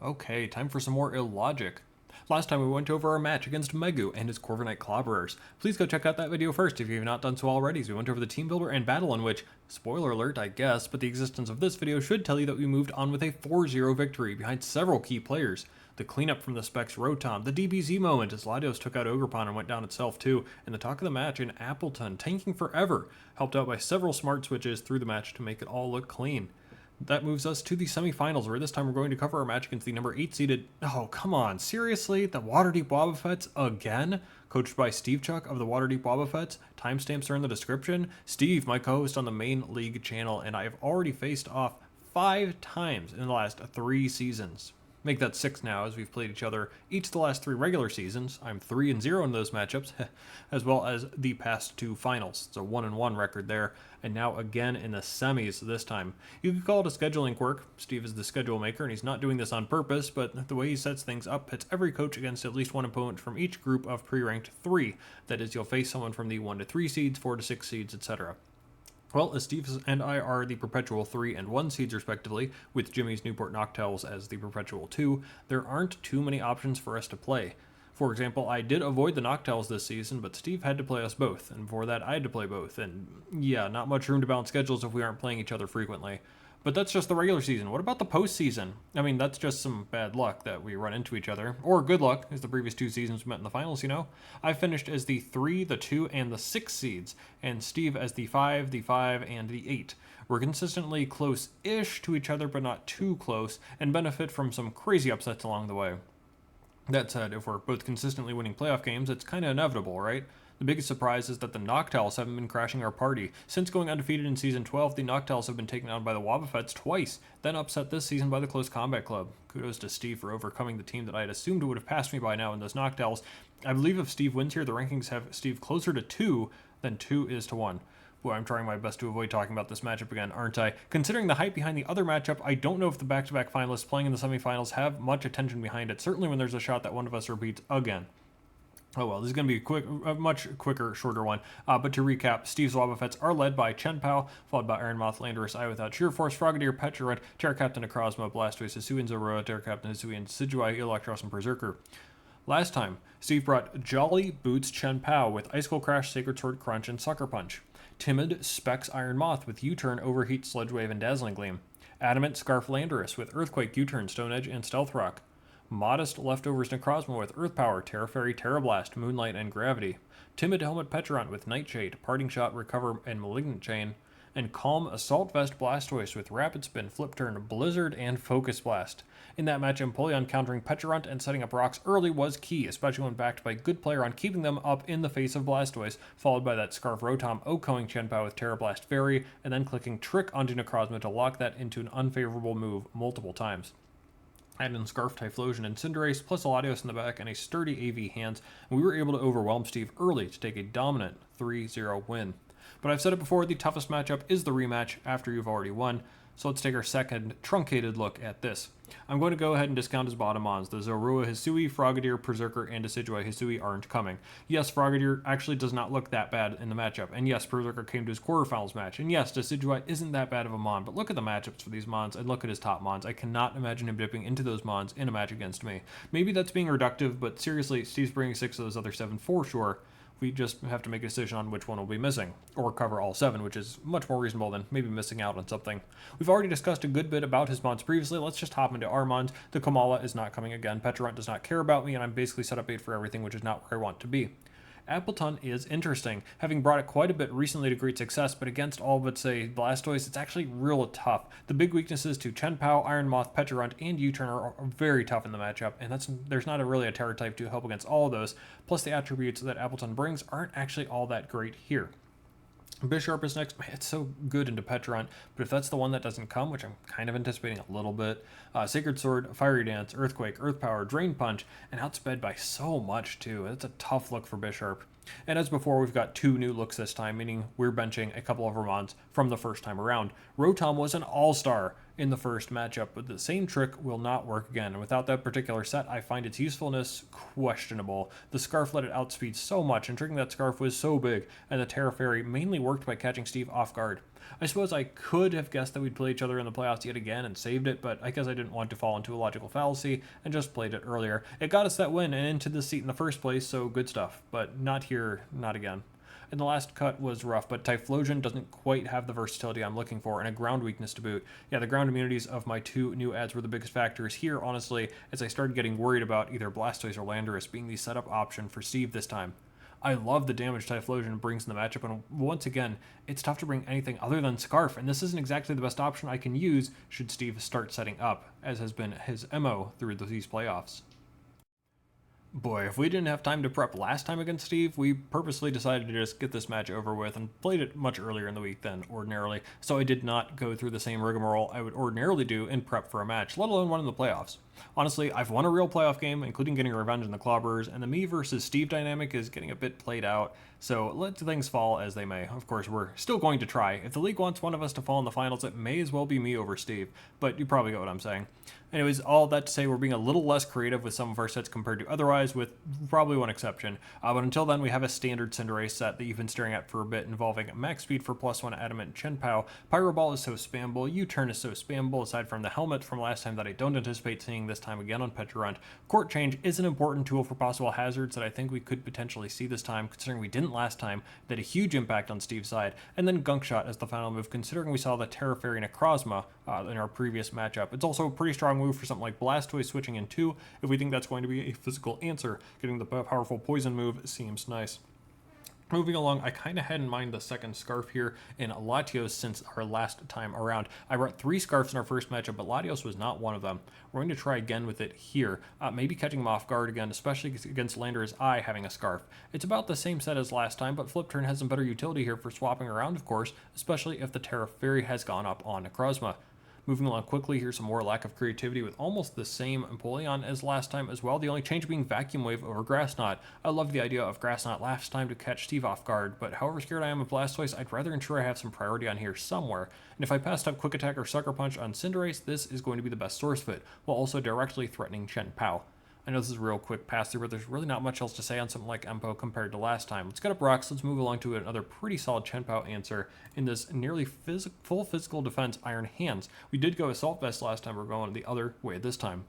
Okay, time for some more illogic. Last time we went over our match against Megu and his Corviknight Clobberers. Please go check out that video first if you have not done so already, as we went over the Teambuilder and battle in which, spoiler alert I guess, but the existence of this video should tell you that we moved on with a 4-0 victory behind several key players. The cleanup from the Specs Rotom, the DBZ moment as Latios took out Ogerpon and went down itself too, and the talk of the match in Appleton, tanking forever, helped out by several smart switches through the match to make it all look clean. That moves us to the semifinals, where this time we're going to cover our match against the number 8 seeded. Oh, come on, seriously? The Waterdeep Wobbuffets again? Coached by Steve Chuck of the Waterdeep Wobbuffets. Timestamps are in the description. Steve, my co host on the main league channel, and I have already faced off 5 times in the last 3 seasons. Make that 6 now, as we've played each other each of the last 3 regular seasons. I'm 3-0 in those matchups, as well as the past 2 finals. It's a 1-1 record there, and now again in the semis this time. You could call it a scheduling quirk. Steve is the schedule maker, and he's not doing this on purpose, but the way he sets things up pits every coach against at least one opponent from each group of pre-ranked 3. That is, you'll face someone from the 1 to 3 seeds, 4 to 6 seeds, etc. Well, as Steve and I are the perpetual 3 and 1 seeds respectively, with Jimmy's Newport Noctels as the perpetual 2, there aren't too many options for us to play. For example, I did avoid the Noctels this season, but Steve had to play us both, and for that I had to play both, and yeah, not much room to balance schedules if we aren't playing each other frequently. But that's just the regular season. What about the postseason? I mean, that's just some bad luck that we run into each other. Or good luck, as the previous 2 seasons we met in the finals, you know? I finished as the 3, the 2, and the 6 seeds, and Steve as the 5, and the 8. We're consistently close-ish to each other, but not too close, and benefit from some crazy upsets along the way. That said, if we're both consistently winning playoff games, it's kind of inevitable, right? The biggest surprise is that the Noctowls haven't been crashing our party. Since going undefeated in Season 12, the Noctowls have been taken out by the Wobbuffets twice, then upset this season by the Close Combat Club. Kudos to Steve for overcoming the team that I had assumed would have passed me by now in those Noctowls. I believe if Steve wins here, the rankings have Steve closer to 2 than 2 is to 1. Boy, I'm trying my best to avoid talking about this matchup again, aren't I? Considering the hype behind the other matchup, I don't know if the back-to-back finalists playing in the semifinals have much attention behind it, certainly when there's a shot that one of us repeats again. Oh well, this is going to be a much quicker, shorter one. But to recap, Steve's Wobbuffets are led by Chien-Pao, followed by Ironmoth, Landorus, Eye Without, Sheer Force, Frogadier, Petrarch, Terra Captain, Necrozma, Blastoise, Hisuian, Zorua, Terra Captain, Hisuian, Decidueye, Electros, and Berserker. Last time, Steve brought Jolly Boots Chien-Pao with Icicle Crash, Sacred Sword, Crunch, and Sucker Punch. Timid Specs Iron Moth with U-Turn, Overheat, Sludge Wave, and Dazzling Gleam. Adamant Scarf Landorus with Earthquake, U-Turn, Stone Edge, and Stealth Rock. Modest Leftovers Necrozma with Earth Power, Terra Fairy, Terra Blast, Moonlight, and Gravity. Timid Helmet Petrarch with Nightshade, Parting Shot, Recover, and Malignant Chain. And Calm Assault Vest Blastoise with Rapid Spin, Flip Turn, Blizzard, and Focus Blast. In that match, Empoleon countering Petrarch and setting up rocks early was key, especially when backed by good player on keeping them up in the face of Blastoise, followed by that Scarf Rotom OHKOing Chien-Pao with Terra Blast Fairy, and then clicking Trick onto Necrozma to lock that into an unfavorable move multiple times. Add in Scarf, Typhlosion, and Cinderace, plus a Latios in the back and a sturdy AV hands, and we were able to overwhelm Steve early to take a dominant 3-0 win. But I've said it before, the toughest matchup is the rematch after you've already won, so let's take our second truncated look at this. I'm going to go ahead and discount his bottom mons. The Zorua Hisui, Frogadier, Berserker, and Decidueye Hisui aren't coming. Yes, Frogadier actually does not look that bad in the matchup, and yes, Berserker came to his quarterfinals match, and yes, Decidueye isn't that bad of a mon, but look at the matchups for these mons, and look at his top mons. I cannot imagine him dipping into those mons in a match against me. Maybe that's being reductive, but seriously, Steve's bringing 6 of those other 7 for sure. We just have to make a decision on which one will be missing, or cover all 7, which is much more reasonable than maybe missing out on something. We've already discussed a good bit about his mons previously. Let's just hop into our mons. The Komala is not coming again. Petrarch does not care about me, and I'm basically set up 8 for everything, which is not where I want to be. Appleton is interesting, having brought it quite a bit recently to great success, but against all but, say, Blastoise, it's actually real tough. The big weaknesses to Chien-Pao, Iron Moth, Petrarch, and U-Turn are very tough in the matchup, and there's not really a Terra type to help against all of those, plus the attributes that Appleton brings aren't actually all that great here. Bisharp is next. Man, it's so good into Petrarch, but if that's the one that doesn't come, which I'm kind of anticipating a little bit, Sacred Sword, Fiery Dance, Earthquake, Earth Power, Drain Punch, and outsped by so much too. That's a tough look for Bisharp. And as before, we've got 2 new looks this time, meaning we're benching a couple of our mons from the first time around. Rotom was an all-star in the first matchup, but the same trick will not work again, and without that particular set, I find its usefulness questionable. The Scarf let it outspeed so much, and triggering that Scarf was so big, and the Terra Fairy mainly worked by catching Steve off guard. I suppose I could have guessed that we'd play each other in the playoffs yet again and saved it, but I guess I didn't want to fall into a logical fallacy and just played it earlier. It got us that win and into the seat in the first place, so good stuff, but not here, not again. And the last cut was rough, but Typhlosion doesn't quite have the versatility I'm looking for, and a ground weakness to boot. Yeah, the ground immunities of my two new ads were the biggest factors here, honestly, as I started getting worried about either Blastoise or Landorus being the setup option for Steve this time. I love the damage Typhlosion brings in the matchup, and once again, it's tough to bring anything other than Scarf, and this isn't exactly the best option I can use should Steve start setting up, as has been his MO through these playoffs. Boy, if we didn't have time to prep last time against Steve, we purposely decided to just get this match over with and played it much earlier in the week than ordinarily, so I did not go through the same rigmarole I would ordinarily do in prep for a match, let alone one in the playoffs. Honestly, I've won a real playoff game, including getting revenge in the Clobberers, and the me versus Steve dynamic is getting a bit played out, so let things fall as they may. Of course, we're still going to try. If the league wants one of us to fall in the finals, it may as well be me over Steve, but you probably get what I'm saying. Anyways, all that to say, we're being a little less creative with some of our sets compared to otherwise, with probably one exception. But until then, we have a standard Cinderace set that you've been staring at for a bit, involving max speed for +1 Adamant Chien-Pao. Pyro Ball is so spammable, U-Turn is so spammable, aside from the helmet from last time that I don't anticipate seeing this time again on Petrarunt. Court Change is an important tool for possible hazards that I think we could potentially see this time, considering we didn't last time. That had a huge impact on Steve's side. And then Gunk Shot as the final move, considering we saw the Terra Fairy Necrozma in our previous matchup. It's also a pretty strong move for something like Blastoise switching in 2, if we think that's going to be a physical answer. Getting the powerful poison move seems nice. Moving along, I kind of had in mind the second Scarf here in Latios since our last time around. I brought 3 Scarfs in our first matchup, but Latios was not one of them. We're going to try again with it here, maybe catching him off guard again, especially against Landorus Eye having a Scarf. It's about the same set as last time, but Flip Turn has some better utility here for swapping around, of course, especially if the Terra Fairy has gone up on Necrozma. Moving along quickly, here's some more lack of creativity with almost the same Empoleon as last time as well, the only change being Vacuum Wave over Grass Knot. I love the idea of Grass Knot last time to catch Steve off guard, but however scared I am of Blastoise, I'd rather ensure I have some priority on here somewhere. And if I passed up Quick Attack or Sucker Punch on Cinderace, this is going to be the best source fit, while also directly threatening Chien-Pao. I know this is a real quick pass through, but there's really not much else to say on something like Empo compared to last time. Let's get up rocks, let's move along to another pretty solid Chien-Pao answer in this nearly full physical defense Iron Hands. We did go Assault Vest last time, we're going the other way this time.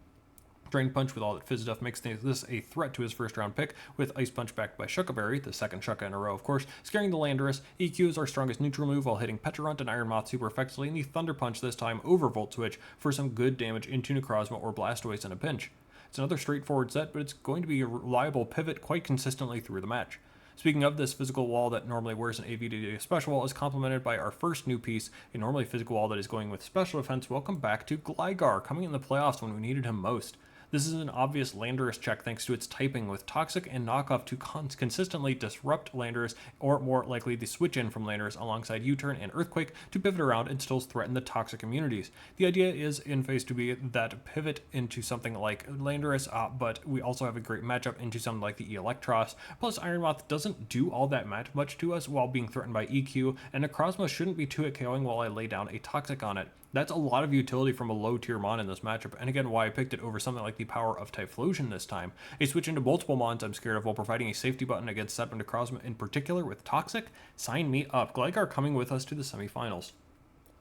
Drain Punch with all that Fizz stuff makes this a threat to his first round pick, with Ice Punch backed by Shucca Berry, the second Shucca in a row of course, scaring the Landorus. EQ is our strongest neutral move while hitting Petrarunt and Iron Moth super effectively, and the Thunder Punch this time over Volt Switch for some good damage into Necrozma or Blastoise in a pinch. It's another straightforward set, but it's going to be a reliable pivot quite consistently through the match. Speaking of this physical wall that normally wears an AVD special wall is complemented by our first new piece, a normally physical wall that is going with special defense. Welcome back to Gligar, coming in the playoffs when we needed him most. This is an obvious Landorus check thanks to its typing, with Toxic and Knockoff to consistently disrupt Landorus, or more likely the switch in from Landorus alongside U-Turn and Earthquake to pivot around and still threaten the Toxic immunities. The idea is in phase to be that pivot into something like Landorus, but we also have a great matchup into something like the Electros. Plus Iron Moth doesn't do all that much to us while being threatened by EQ, and Necrozma shouldn't be too KOing while I lay down a Toxic on it. That's a lot of utility from a low tier mon in this matchup, and again why I picked it over something like the power of Typhlosion this time. A switch into multiple mons I'm scared of while providing a safety button against Sep and Necrozma in particular with Toxic? Sign me up. Gligar coming with us to the semifinals.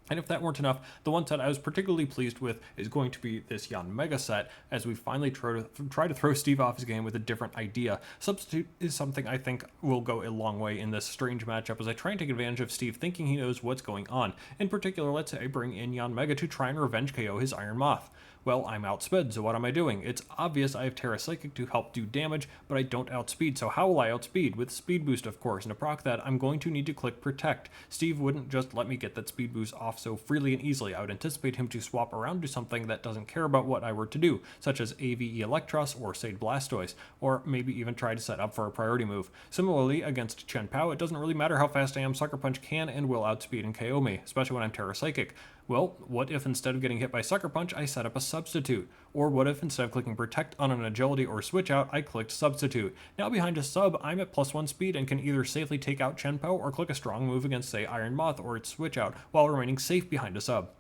And if that weren't enough, the one set I was particularly pleased with is going to be this Yanmega set, as we finally try to throw Steve off his game with a different idea. Substitute is something I think will go a long way in this strange matchup as I try and take advantage of Steve thinking he knows what's going on. In particular, let's say I bring in Yanmega to try and revenge KO his Iron Moth. Well, I'm outsped, so what am I doing? It's obvious I have Terra Psychic to help do damage, but I don't outspeed, so how will I outspeed? With Speed Boost, of course, and to proc that, I'm going to need to click Protect. Steve wouldn't just let me get that Speed Boost off so freely and easily. I would anticipate him to swap around to something that doesn't care about what I were to do, such as AVE Electros or Sade Blastoise, or maybe even try to set up for a priority move. Similarly, against Chien-Pao, it doesn't really matter how fast I am, Sucker Punch can and will outspeed and KO me, especially when I'm Terra Psychic. Well, what if instead of getting hit by Sucker Punch, I set up a Substitute? Or what if instead of clicking Protect on an Agility or Switch Out, I clicked Substitute? Now behind a sub, I'm at +1 speed and can either safely take out Chien-Pao or click a strong move against, say, Iron Moth or its Switch Out while remaining safe behind a sub.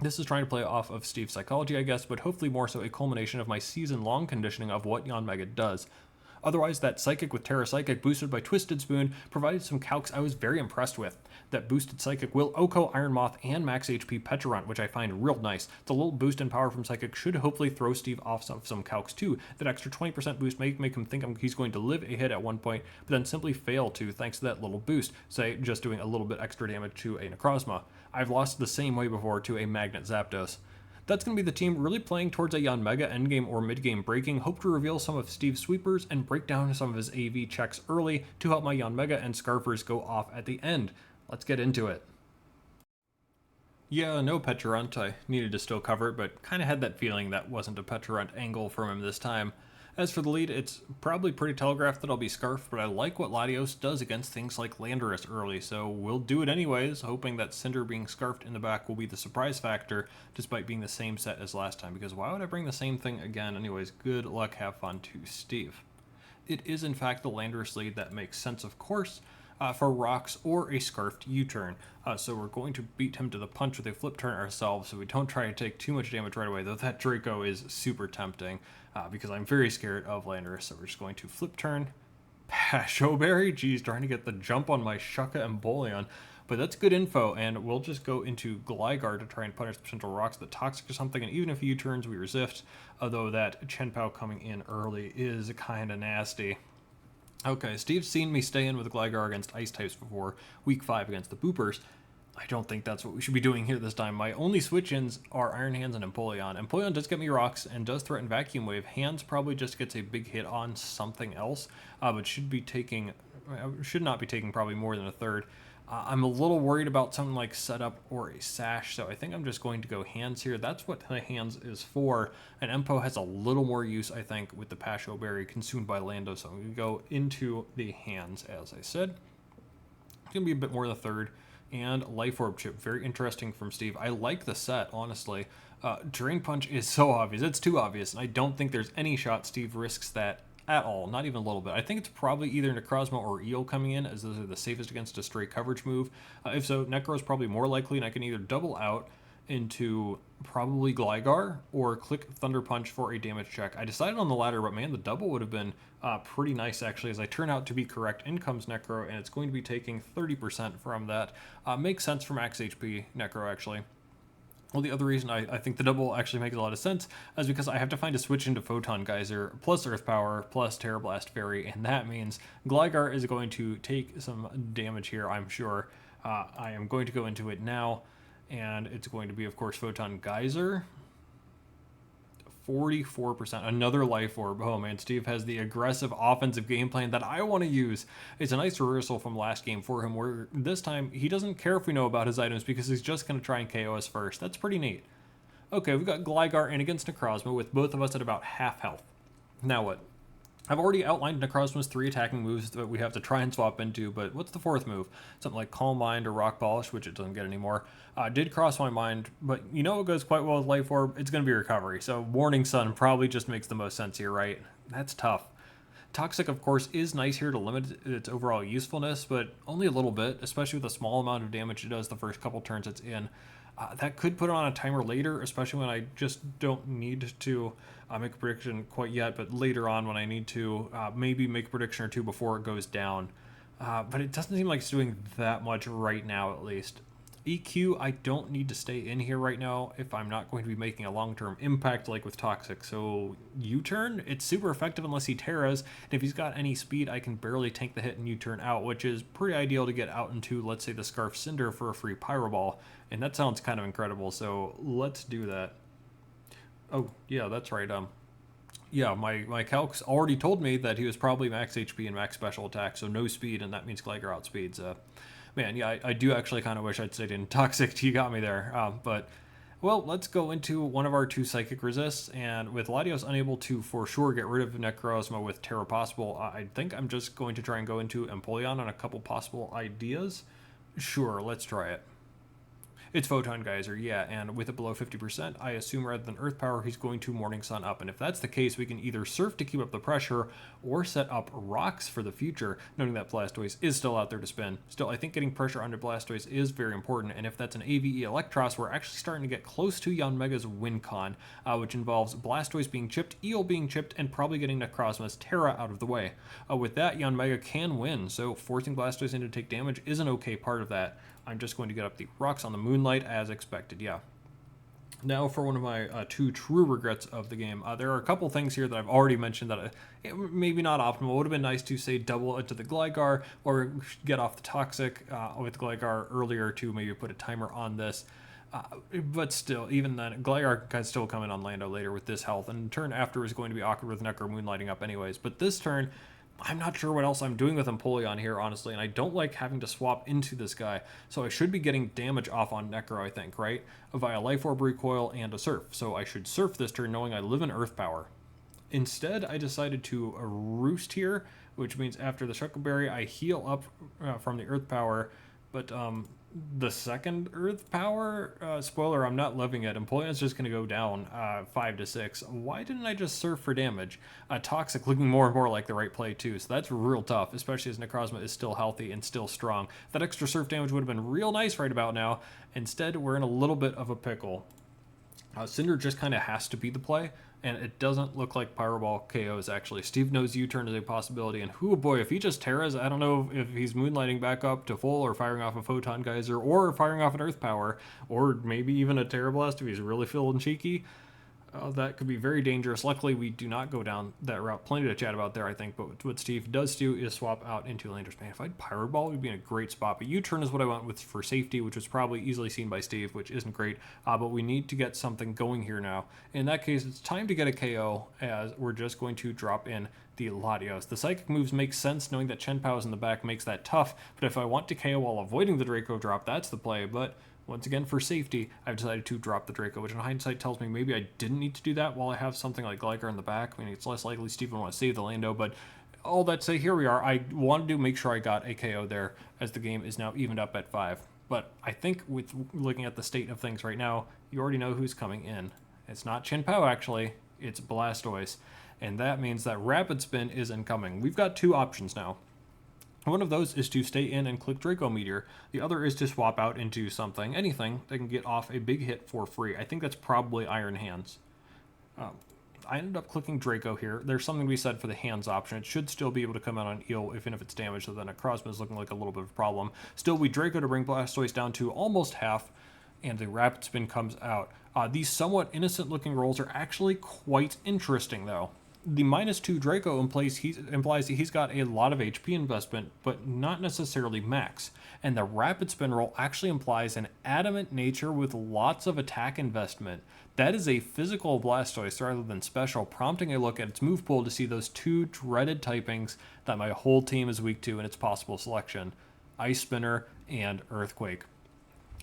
This is trying to play off of Steve's psychology, I guess, but hopefully more so a culmination of my season-long conditioning of what Yanmega does. Otherwise, that Psychic with Terra Psychic boosted by Twisted Spoon provided some calcs I was very impressed with. That boosted Psychic will Oko, Iron Moth, and max HP Petarant, which I find real nice. The little boost in power from Psychic should hopefully throw Steve off some calcs too. That extra 20% boost may make him think he's going to live a hit at one point, but then simply fail to thanks to that little boost, say just doing a little bit extra damage to a Necrozma. I've lost the same way before to a Magnet Zapdos. That's going to be the team really playing towards a Yanmega endgame or midgame breaking, hope to reveal some of Steve's sweepers and break down some of his AV checks early to help my Yanmega and Scarfers go off at the end. Let's get into it. Yeah, no Petarant. I needed to still cover it, but kind of had that feeling that wasn't a Petarant angle from him this time. As for the lead, it's probably pretty telegraphed that I'll be Scarf, but I like what Latios does against things like Landorus early, so we'll do it anyways, hoping that Cinder being Scarfed in the back will be the surprise factor, despite being the same set as last time, because why would I bring the same thing again? Anyways, good luck, have fun to Steve. It is in fact the Landorus lead that makes sense, of course, for rocks or a Scarfed U-turn. So we're going to beat him to the punch with a flip turn ourselves, so we don't try to take too much damage right away, though that Draco is super tempting, because I'm very scared of Landorus. So we're just going to flip turn, Pasho Berry, geez, trying to get the jump on my Shucka and Bouffalant. But that's good info, and we'll just go into Gligar to try and punish potential rocks, the Toxic or something, and even if he U-turns, we resist, although that Chien-Pao coming in early is kind of nasty. Okay, Steve's seen me stay in with Gligar against Ice types before, week 5 against the Boopers. I don't think that's what we should be doing here this time. My only switch-ins are Iron Hands and Empoleon. Empoleon does get me rocks and does threaten Vacuum Wave. Hands probably just gets a big hit on something else, but should not be taking probably more than a third. I'm a little worried about something like Setup or a Sash, so I think I'm just going to go Hands here. That's what the Hands is for, and Empo has a little more use, I think, with the Pasho Berry consumed by Lando, so I'm going to go into the Hands, as I said. It's going to be a bit more than a third, and Life Orb Chip, very interesting from Steve. I like the set, honestly. Drain Punch is so obvious. It's too obvious, and I don't think there's any shot Steve risks that at all, not even a little bit. I think it's probably either Necrozma or Eel coming in, as those are the safest against a straight coverage move. If so, Necro is probably more likely, and I can either double out into probably Gligar or click Thunder Punch for a damage check. I decided on the latter, but man, the double would have been pretty nice actually, as I turn out to be correct. In comes Necro, and it's going to be taking 30% from that. Makes sense for max HP Necro actually. Well, the other reason I think the double actually makes a lot of sense is because I have to find a switch into Photon Geyser plus Earth Power plus Terra Blast Fairy, and that means Gligar is going to take some damage here, I'm sure. I am going to go into it now, and it's going to be, of course, Photon Geyser. 44%, another Life Orb. Oh man, Steve has the aggressive offensive game plan that I want to use. It's a nice reversal from last game for him, where this time he doesn't care if we know about his items because he's just going to try and KO us first. That's pretty neat. Okay, we've got Gligar in against Necrozma with both of us at about half health. Now what? I've already outlined Necrozma's 3 attacking moves that we have to try and swap into, but what's the 4th move? Something like Calm Mind or Rock Polish, which it doesn't get anymore. Did cross my mind, but you know what goes quite well with Life Orb? It's going to be Recovery, so Warning Sun probably just makes the most sense here, right? That's tough. Toxic, of course, is nice here to limit its overall usefulness, but only a little bit, especially with the small amount of damage it does the first couple turns it's in. That could put it on a timer later, especially when I just don't need to make a prediction quite yet, but later on when I need to maybe make a prediction or two before it goes down. But it doesn't seem like it's doing that much right now, at least. EQ, I don't need to stay in here right now if I'm not going to be making a long-term impact like with Toxic. So U-turn, it's super effective unless he Terras, and if he's got any speed, I can barely tank the hit and U-turn out, which is pretty ideal to get out into, let's say, the Scarf Cinder for a free Pyro Ball, and that sounds kind of incredible, so let's do that. Oh, yeah, that's right. Yeah, my calcs already told me that he was probably max HP and max special attack, so no speed, and that means Gligar outspeeds. Man, yeah, I do actually kind of wish I'd stayed in Toxic. You got me there. But, well, let's go into one of our 2 Psychic Resists, and with Latios unable to for sure get rid of Necrozma with Terra possible, I think I'm just going to try and go into Empoleon on a couple possible ideas. Sure, let's try it. It's Photon Geyser, yeah, and with it below 50%, I assume rather than Earth Power, he's going to Morning Sun up. And if that's the case, we can either surf to keep up the pressure or set up rocks for the future, noting that Blastoise is still out there to spin. Still, I think getting pressure onto Blastoise is very important, and if that's an AVE Electros, we're actually starting to get close to Yanmega's win con, which involves Blastoise being chipped, Eel being chipped, and probably getting Necrozma's Terra out of the way. With that, Yanmega can win, so forcing Blastoise in to take damage is an okay part of that. I'm just going to get up the rocks on the Moonlight as expected, yeah. Now for one of my two true regrets of the game. There are a couple things here that I've already mentioned that maybe not optimal. It would have been nice to, say, double into the Gligar or get off the Toxic with Gligar earlier to maybe put a timer on this. But still, even then, Gligar can still come in on Lando later with this health, and the turn after is going to be awkward with Necro Moonlighting up anyways. But this turn, I'm not sure what else I'm doing with Empoleon here, honestly, and I don't like having to swap into this guy, so I should be getting damage off on Necro, I think, right? Via Life Orb Recoil and a Surf, so I should Surf this turn knowing I live in Earth Power. Instead, I decided to Roost here, which means after the Shuckleberry, I heal up from the Earth Power, but the second Earth Power, spoiler, I'm not loving it. Empoleon's just going to go down 5 to 6. Why didn't I just Surf for damage? Toxic looking more and more like the right play too, so that's real tough, especially as Necrozma is still healthy and still strong. That extra Surf damage would have been real nice right about now. Instead, we're in a little bit of a pickle. Cinder just kind of has to be the play, and it doesn't look like Pyro Ball KOs actually. Steve knows U-turn is a possibility, and oh boy, if he just Terras, I don't know if he's Moonlighting back up to full, or firing off a Photon Geyser, or firing off an Earth Power, or maybe even a Terra Blast if he's really feeling cheeky. That could be very dangerous. Luckily, we do not go down that route. Plenty to chat about there, I think, but what Steve does do is swap out into Landorus. Man, if I had Pyro Ball, we'd be in a great spot, but U-turn is what I went with for safety, which was probably easily seen by Steve, which isn't great, but we need to get something going here now. In that case, it's time to get a KO, as we're just going to drop in the Latios. The Psychic moves make sense, knowing that Chien-Pao is in the back makes that tough, but if I want to KO while avoiding the Draco drop, that's the play, but once again, for safety, I've decided to drop the Draco, which in hindsight tells me maybe I didn't need to do that while I have something like Gligar in the back. I mean, it's less likely Steve would want to save the Lando, but all that to say, here we are. I wanted to make sure I got a KO there, as the game is now evened up at 5. But I think with looking at the state of things right now, you already know who's coming in. It's not Chien-Pao, actually. It's Blastoise. And that means that Rapid Spin is incoming. We've got two options now. One of those is to stay in and click Draco Meteor. The other is to swap out into something, anything, that can get off a big hit for free. I think that's probably Iron Hands. I ended up clicking Draco here. There's something to be said for the Hands option. It should still be able to come out on Eel, even if it's damaged, so then Necrozma is looking like a little bit of a problem. Still, we Draco to bring Blastoise down to almost half, and the Rapid Spin comes out. These somewhat innocent-looking rolls are actually quite interesting, though. The -2 Draco implies that he's got a lot of HP investment, but not necessarily max. And the Rapid Spin roll actually implies an adamant nature with lots of attack investment. That is a physical Blastoise rather than special, prompting a look at its move pool to see those two dreaded typings that my whole team is weak to in its possible selection: Ice Spinner and Earthquake.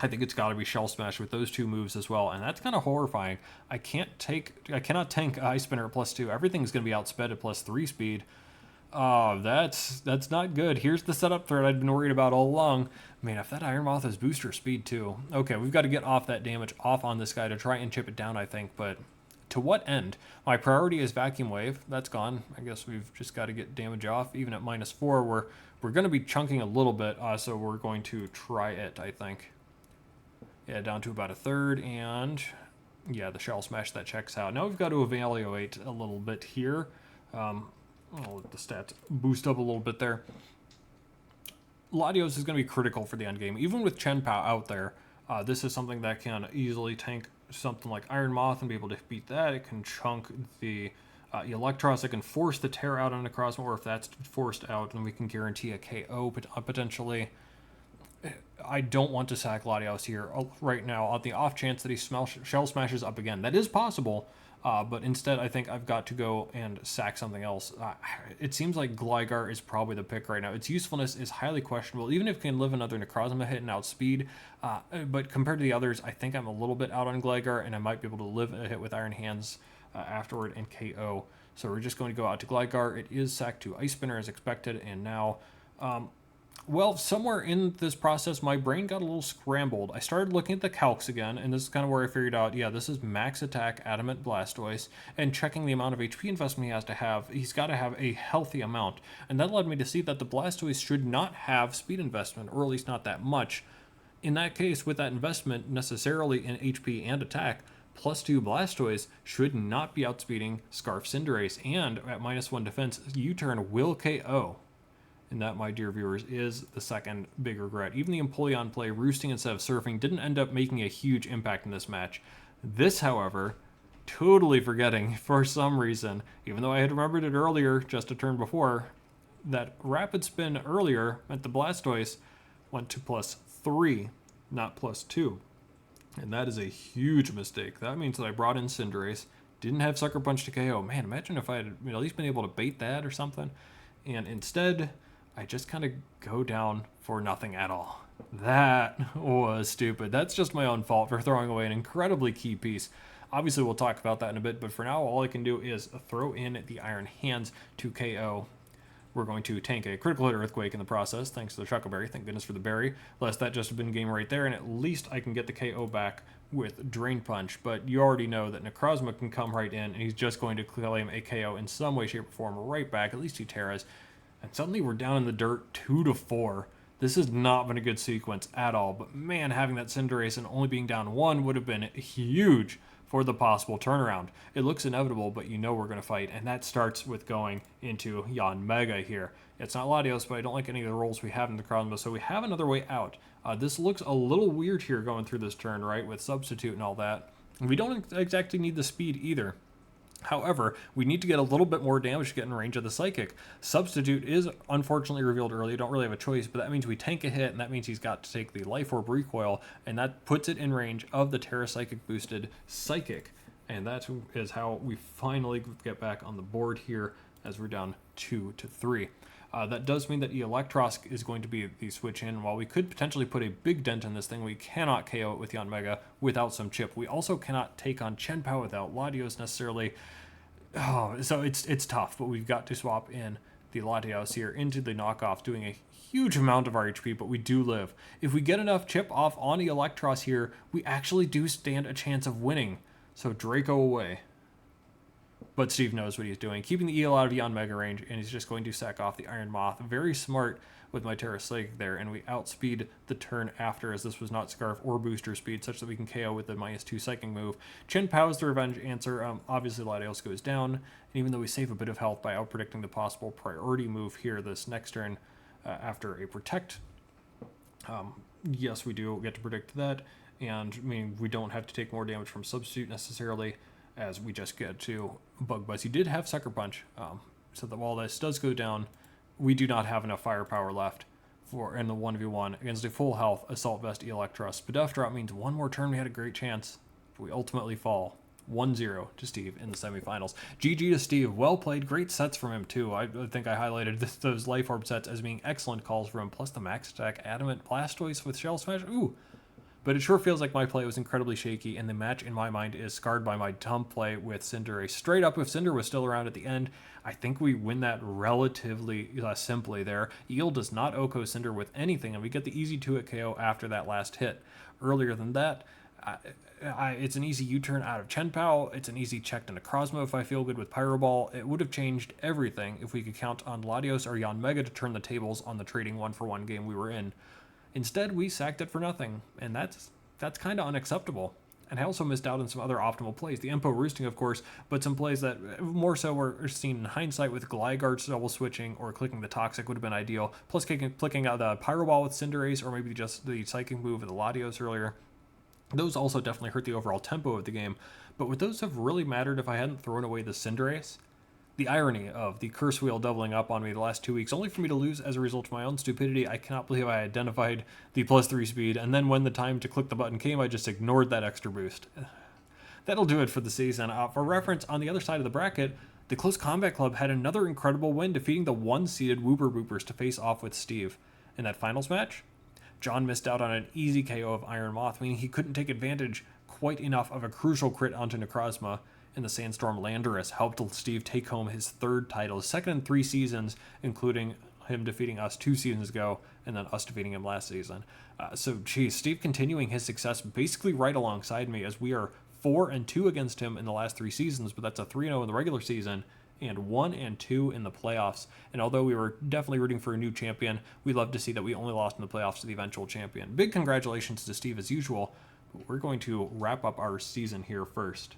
I think it's got to be Shell Smash with those two moves as well, and that's kind of horrifying. I cannot tank Ice Spinner at +2. Everything's going to be outsped at +3 speed. Oh, that's not good. Here's the setup threat I'd been worried about all along. Man, if that Iron Moth has booster speed too. Okay, we've got to get off that damage off on this guy to try and chip it down, I think, but to what end? My priority is Vacuum Wave. That's gone. I guess we've just got to get damage off. Even at -4, we're going to be chunking a little bit, so we're going to try it, I think. Yeah, down to about 1/3, and yeah, the Shell Smash, that checks out. Now we've got to evaluate a little bit here. I'll let the stats boost up a little bit there. Latios is going to be critical for the end game. Even with Chien-Pao out there, this is something that can easily tank something like Iron Moth and be able to beat that. It can chunk the Electros. It can force the Terra out on Necrozma, or if that's forced out, then we can guarantee a KO potentially. I don't want to sack Latios here right now on the off chance that he Shell Smashes up again. That is possible, but instead I think I've got to go and sack something else. It seems like Gligar is probably the pick right now. Its usefulness is highly questionable, even if it can live another Necrozma hit and outspeed. But compared to the others, I think I'm a little bit out on Gligar, and I might be able to live a hit with Iron Hands afterward and KO. So we're just going to go out to Gligar. It is sacked to Ice Spinner as expected, and now Well, somewhere in this process, my brain got a little scrambled. I started looking at the calcs again, and this is kind of where I figured out, yeah, this is max attack Adamant Blastoise, and checking the amount of HP investment he has to have, he's got to have a healthy amount. And that led me to see that the Blastoise should not have speed investment, or at least not that much. In that case, with that investment necessarily in HP and attack, +2 Blastoise should not be outspeeding Scarf Cinderace, and at -1 defense, U-turn will KO. And that, my dear viewers, is the second big regret. Even the Empoleon play, roosting instead of surfing, didn't end up making a huge impact in this match. This, however, totally forgetting for some reason, even though I had remembered it earlier, just a turn before, that Rapid Spin earlier meant the Blastoise went to +3, not +2. And that is a huge mistake. That means that I brought in Cinderace, didn't have Sucker Punch to KO. Man, imagine if I had at least been able to bait that or something. And instead, I just kind of go down for nothing at all. That was stupid. That's just my own fault for throwing away an incredibly key piece. Obviously, we'll talk about that in a bit, but for now, all I can do is throw in the Iron Hands to KO. We're going to tank a critical hit Earthquake in the process, thanks to the Chuckleberry. Thank goodness for the berry. Lest that just have been game right there, and at least I can get the KO back with Drain Punch. But you already know that Necrozma can come right in, and he's just going to claim a KO in some way, shape, or form right back. At least he Terras. And suddenly we're down in the dirt 2-4. This has not been a good sequence at all. But man, having that Cinderace and only being down 1 would have been huge for the possible turnaround. It looks inevitable, but you know we're going to fight, and that starts with going into Yanmega here. It's not Latios, but I don't like any of the rolls we have in the Necrozma, so we have another way out. This looks a little weird here going through this turn, right, with Substitute and all that. We don't exactly need the speed either. However, we need to get a little bit more damage to get in range of the Psychic. Substitute is unfortunately revealed early. Don't really have a choice, but that means we tank a hit, and that means he's got to take the Life Orb Recoil, and that puts it in range of the Terra Psychic boosted Psychic. And that is how we finally get back on the board here as we're down 2-3. That does mean that Electrosk is going to be the switch in. While we could potentially put a big dent in this thing, we cannot KO it with Yanmega without some chip. We also cannot take on Chien-Pao without Latios necessarily. Oh, so it's tough, but we've got to swap in the Latios here into the knockoff, doing a huge amount of our HP, but we do live. If we get enough chip off on the Electros here, we actually do stand a chance of winning. So Draco away. But Steve knows what he's doing, keeping the EL out of Yanmega range, and he's just going to sack off the Iron Moth. Very smart with my Terra Psychic there, and we outspeed the turn after, as this was not Scarf or Booster Speed, such that we can KO with the -2 Psychic move. Chien-Pao is the revenge answer. Obviously, Latios goes down, and even though we save a bit of health by outpredicting the possible priority move here this next turn after a Protect, yes, we do get to predict that, and I mean, we don't have to take more damage from Substitute necessarily, as we just get to Bug Buzz. He did have Sucker Punch, so that while this does go down, we do not have enough firepower left for in the 1v1 against a full health Assault Vest Electros. Spadef Drop means one more turn we had a great chance, but we ultimately fall 1-0 to Steve in the semifinals. GG to Steve. Well played. Great sets from him, too. I think I highlighted those Life Orb sets as being excellent calls for him, plus the max attack Adamant Blastoise with Shell Smash. Ooh. But it sure feels like my play was incredibly shaky, and the match, in my mind, is scarred by my dumb play with Cinderace. Straight up, if Cinder was still around at the end, I think we win that relatively simply there. Eel does not OHKO Cinder with anything, and we get the easy 2-hit KO after that last hit. Earlier than that, it's an easy U-turn out of Chien-Pao. It's an easy check to Necrozma if I feel good with Pyro Ball. It would have changed everything if we could count on Latios or Yanmega to turn the tables on the trading 1-for-1 game we were in. Instead, we sacked it for nothing, and that's kind of unacceptable. And I also missed out on some other optimal plays. The Empo roosting, of course, but some plays that more so were seen in hindsight with Gligar's double switching or clicking the Toxic would have been ideal. Plus clicking out the Pyro Ball with Cinderace, or maybe just the Psychic move of the Latios earlier. Those also definitely hurt the overall tempo of the game. But would those have really mattered if I hadn't thrown away the Cinderace? The irony of the curse wheel doubling up on me the last 2 weeks, only for me to lose as a result of my own stupidity. I cannot believe I identified the +3 speed, and then when the time to click the button came, I just ignored that extra boost. That'll do it for the season. For reference, on the other side of the bracket, the Close Combat Club had another incredible win, defeating the 1-seeded Wooper Boopers to face off with Steve. In that finals match, John missed out on an easy KO of Iron Moth, meaning he couldn't take advantage quite enough of a crucial crit onto Necrozma, and the Sandstorm Landorus helped Steve take home his third title, his second in 3 seasons, including him defeating us 2 seasons ago and then us defeating him last season. So, geez, Steve continuing his success basically right alongside me, as we are 4-2 against him in the last 3 seasons, but that's a 3-0 in the regular season and 1-2 in the playoffs. And although we were definitely rooting for a new champion, we love to see that we only lost in the playoffs to the eventual champion. Big congratulations to Steve as usual. We're going to wrap up our season here first.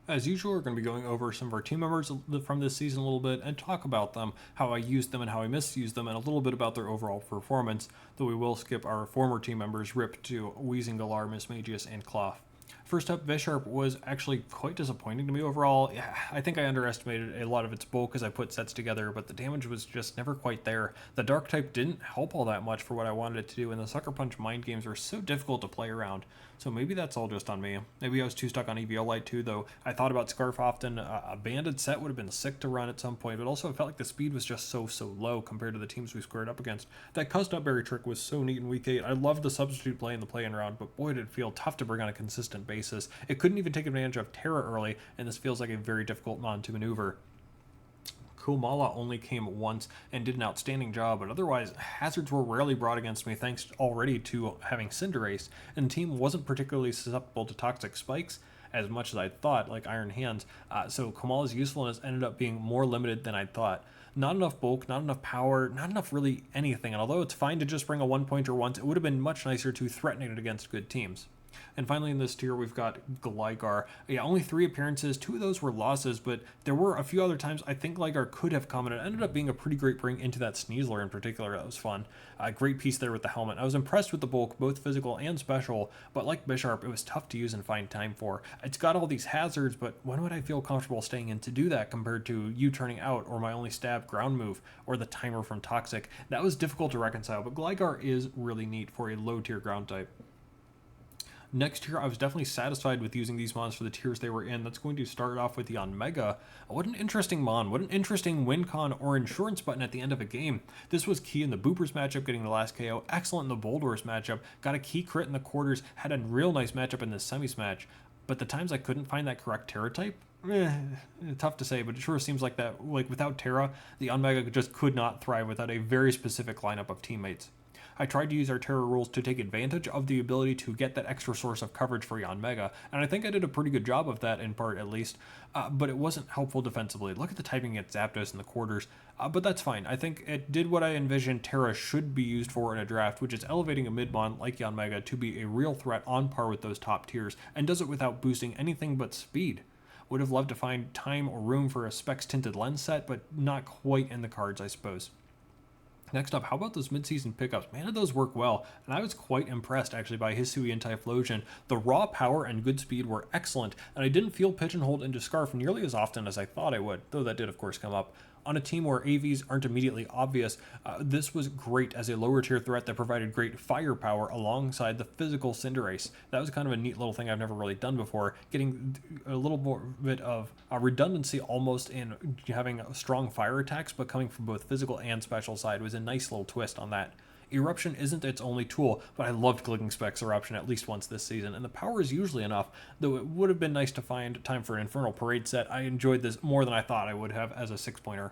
As usual, we're going to be going over some of our team members from this season a little bit and talk about them, how I used them and how I misused them, and a little bit about their overall performance, though we will skip our former team members, Rip to Wheezing Galar, Mismagius, and Cloth. First up, Visharp was actually quite disappointing to me overall. I think I underestimated a lot of its bulk as I put sets together, but the damage was just never quite there. The Dark type didn't help all that much for what I wanted it to do, and the Sucker Punch mind games were so difficult to play around. So maybe that's all just on me. Maybe I was too stuck on Eviolite too, though I thought about Scarf often. A banded set would have been sick to run at some point, but also it felt like the speed was just so low compared to the teams we squared up against. That Cussed Up Berry trick was so neat in week 8. I loved the substitute play in the play-in round, but boy did it feel tough to bring on a consistent basis. It couldn't even take advantage of Terra early, and this feels like a very difficult mon to maneuver. Kumala only came once and did an outstanding job, but otherwise hazards were rarely brought against me thanks already to having Cinderace, and the team wasn't particularly susceptible to toxic spikes as much as I thought, like Iron Hands, so Kumala's usefulness ended up being more limited than I thought. Not enough bulk, not enough power, not enough really anything, and although it's fine to just bring a 1-pointer once, it would have been much nicer to threaten it against good teams. And finally in this tier, we've got Gligar. Yeah, only 3 appearances. 2 of those were losses, but there were a few other times I think Gligar could have come, and it ended up being a pretty great bring into that Sneasler in particular. That was fun. Great piece there with the helmet. I was impressed with the bulk, both physical and special, but like Bisharp, it was tough to use and find time for. It's got all these hazards, but when would I feel comfortable staying in to do that compared to you turning out, or my only stab ground move, or the timer from Toxic? That was difficult to reconcile, but Gligar is really neat for a low tier ground type. Next tier, I was definitely satisfied with using these mons for the tiers they were in. That's going to start off with the Onmega. What an interesting mon. What an interesting win con or insurance button at the end of a game. This was key in the Boopers matchup, getting the last KO. Excellent in the Boldores matchup. Got a key crit in the quarters. Had a real nice matchup in the semis match. But the times I couldn't find that correct Terra type, tough to say, but it sure seems like that. Like without Terra, the Onmega just could not thrive without a very specific lineup of teammates. I tried to use our Terra rules to take advantage of the ability to get that extra source of coverage for Yanmega, and I think I did a pretty good job of that in part at least, but it wasn't helpful defensively. Look at the typing against Zapdos in the quarters, but that's fine. I think it did what I envisioned Terra should be used for in a draft, which is elevating a mid-mon like Yanmega to be a real threat on par with those top tiers, and does it without boosting anything but speed. Would have loved to find time or room for a Specs Tinted Lens set, but not quite in the cards, I suppose. Next up, how about those mid-season pickups? Man, did those work well, and I was quite impressed actually by Hisui and Typhlosion. The raw power and good speed were excellent, and I didn't feel pigeonholed into Scarf nearly as often as I thought I would, though that did of course come up. On a team where AVs aren't immediately obvious, this was great as a lower tier threat that provided great firepower alongside the physical Cinderace. That was kind of a neat little thing I've never really done before, getting a little more bit of redundancy almost in having strong fire attacks, but coming from both physical and special side was a nice little twist on that. Eruption isn't its only tool, but I loved clicking Specs Eruption at least once this season, and the power is usually enough, though it would have been nice to find time for an Infernal Parade set. I enjoyed this more than I thought I would have as a 6-pointer.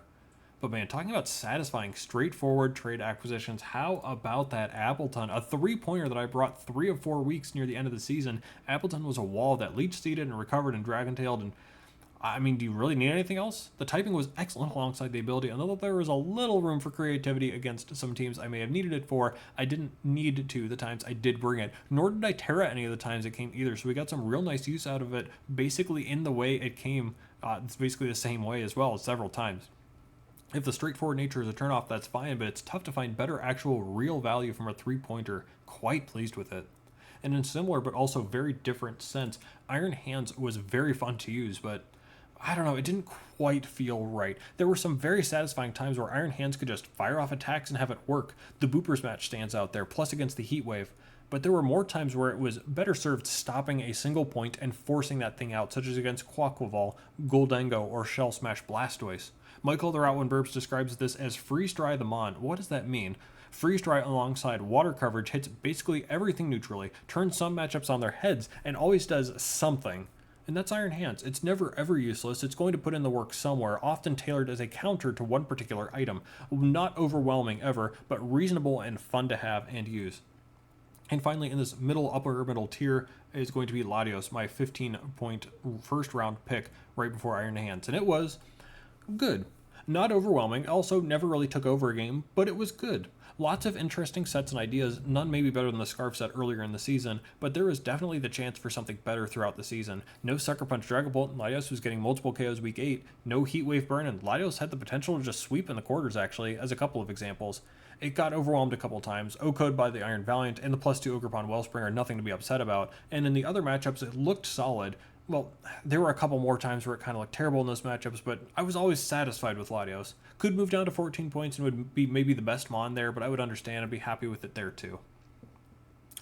But man, talking about satisfying, straightforward trade acquisitions, how about that Appleton? A 3-pointer that I brought 3 of 4 weeks near the end of the season. Appleton was a wall that leech-seeded and recovered and dragon-tailed, and I mean, do you really need anything else? The typing was excellent alongside the ability, and although there was a little room for creativity against some teams I may have needed it for, I didn't need to the times I did bring it, nor did I Terra any of the times it came either, so we got some real nice use out of it, basically in the way it came. It's basically the same way as well, several times. If the straightforward nature is a turnoff, that's fine, but it's tough to find better actual real value from a 3-pointer. Quite pleased with it. And in a similar but also very different sense, Iron Hands was very fun to use, but I don't know, it didn't quite feel right. There were some very satisfying times where Iron Hands could just fire off attacks and have it work. The Boopers match stands out there, plus against the Heat Wave. But there were more times where it was better served stopping a single point and forcing that thing out, such as against Quaquaval, Goldengo, or Shell Smash Blastoise. Michael the Route One Burps describes this as Freeze Dry the Mon. What does that mean? Freeze Dry alongside water coverage hits basically everything neutrally, turns some matchups on their heads, and always does something. And that's Iron Hands. It's never ever useless. It's going to put in the work somewhere, often tailored as a counter to one particular item. Not overwhelming ever, but reasonable and fun to have and use. And finally, in this upper middle tier is going to be Latios, my 15-point first round pick right before Iron Hands. And it was good. Not overwhelming, also never really took over a game, but it was good. Lots of interesting sets and ideas, none maybe better than the Scarf set earlier in the season, but there is definitely the chance for something better throughout the season. No Sucker Punch Dragapult, and Latios was getting multiple KOs week 8, no Heat Wave Burn, and Latios had the potential to just sweep in the quarters actually, as a couple of examples. It got overwhelmed a couple times, O-Code by the Iron Valiant, and the +2 Ogerpon Wellspring are nothing to be upset about, and in the other matchups it looked solid. Well, there were a couple more times where it kind of looked terrible in those matchups, but I was always satisfied with Latios. Could move down to 14 points and would be maybe the best Mon there, but I would understand and be happy with it there too.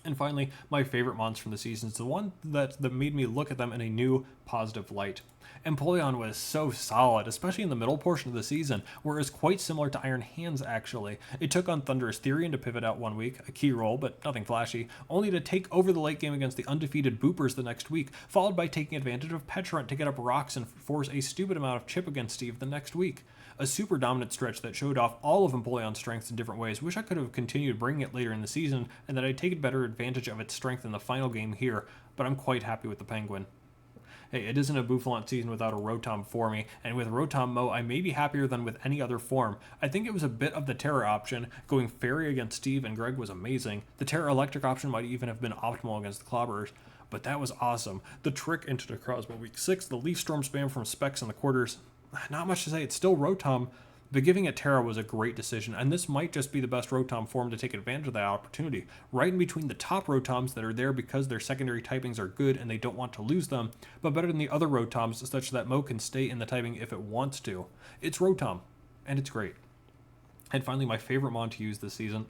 And finally, my favorite Mons from the season is the one that made me look at them in a new, positive light. Empoleon was so solid, especially in the middle portion of the season, where it was quite similar to Iron Hands actually. It took on Thunderous Therian to pivot out one week, a key role, but nothing flashy, only to take over the late game against the undefeated Boopers the next week, followed by taking advantage of Petrant to get up rocks and force a stupid amount of chip against Steve the next week. A super dominant stretch that showed off all of Empoleon's strengths in different ways. Wish I could have continued bringing it later in the season, and that I'd taken better advantage of its strength in the final game here, but I'm quite happy with the Penguin. Hey, it isn't a Bouffalant season without a Rotom for me, and with Rotom Mo, I may be happier than with any other form. I think it was a bit of the Terra option. Going Fairy against Steve and Greg was amazing. The Terra Electric option might even have been optimal against the Clobberers, but that was awesome. The trick into the Necrozma week 6, the Leaf Storm spam from Specs in the quarters, not much to say, it's still Rotom, but giving it Terra was a great decision, and this might just be the best Rotom form to take advantage of that opportunity. Right in between the top Rotoms that are there because their secondary typings are good and they don't want to lose them, but better than the other Rotoms such that Mo can stay in the typing if it wants to. It's Rotom, and it's great. And finally, my favorite Mon to use this season.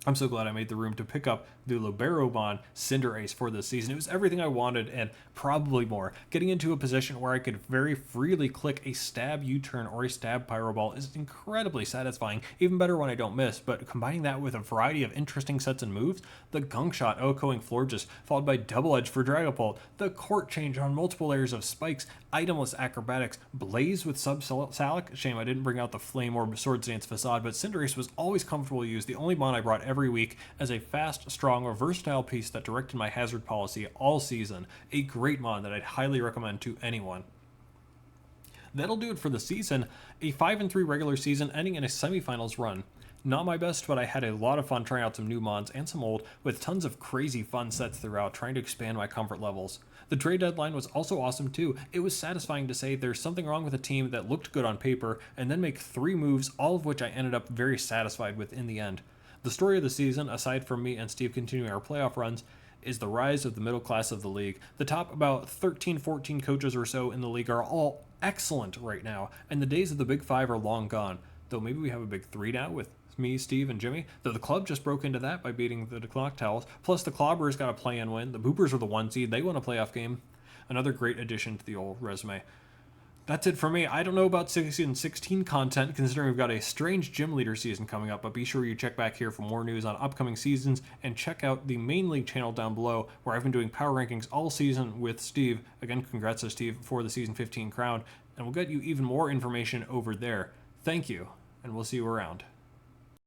I'm so glad I made the room to pick up the Loberobon Cinderace for this season. It was everything I wanted and probably more. Getting into a position where I could very freely click a stab U-turn or a stab Pyro Ball is incredibly satisfying, even better when I don't miss, but combining that with a variety of interesting sets and moves, the Gunk Shot Okoing Florges, followed by Double Edge for Dragapult, the Court Change on multiple layers of spikes, itemless acrobatics, Blaze with Sub-Salic, shame I didn't bring out the Flame Orb Swords Dance Facade, but Cinderace was always comfortable to use, the only Mon I brought every week as a fast, strong, or versatile piece that directed my hazard policy all season. A great Mon that I'd highly recommend to anyone. That'll do it for the season. A 5-3 regular season ending in a semifinals run. Not my best, but I had a lot of fun trying out some new Mons and some old, with tons of crazy fun sets throughout, trying to expand my comfort levels. The trade deadline was also awesome too. It was satisfying to say there's something wrong with a team that looked good on paper, and then make 3 moves, all of which I ended up very satisfied with in the end. The story of the season, aside from me and Steve continuing our playoff runs, is the rise of the middle class of the league. The top about 13-14 coaches or so in the league are all excellent right now, and the days of the big 5 are long gone. Though maybe we have a big 3 now with me, Steve, and Jimmy, though the club just broke into that by beating the Clock Towels. Plus the Clobberers got a play-in win. The Boopers are the 1 seed. They won a playoff game. Another great addition to the old resume. That's it for me. I don't know about season 16 content, considering we've got a strange gym leader season coming up, but be sure you check back here for more news on upcoming seasons, and check out the main league channel down below, where I've been doing power rankings all season with Steve. Again, congrats to Steve for the season 15 crown, and we'll get you even more information over there. Thank you, and we'll see you around.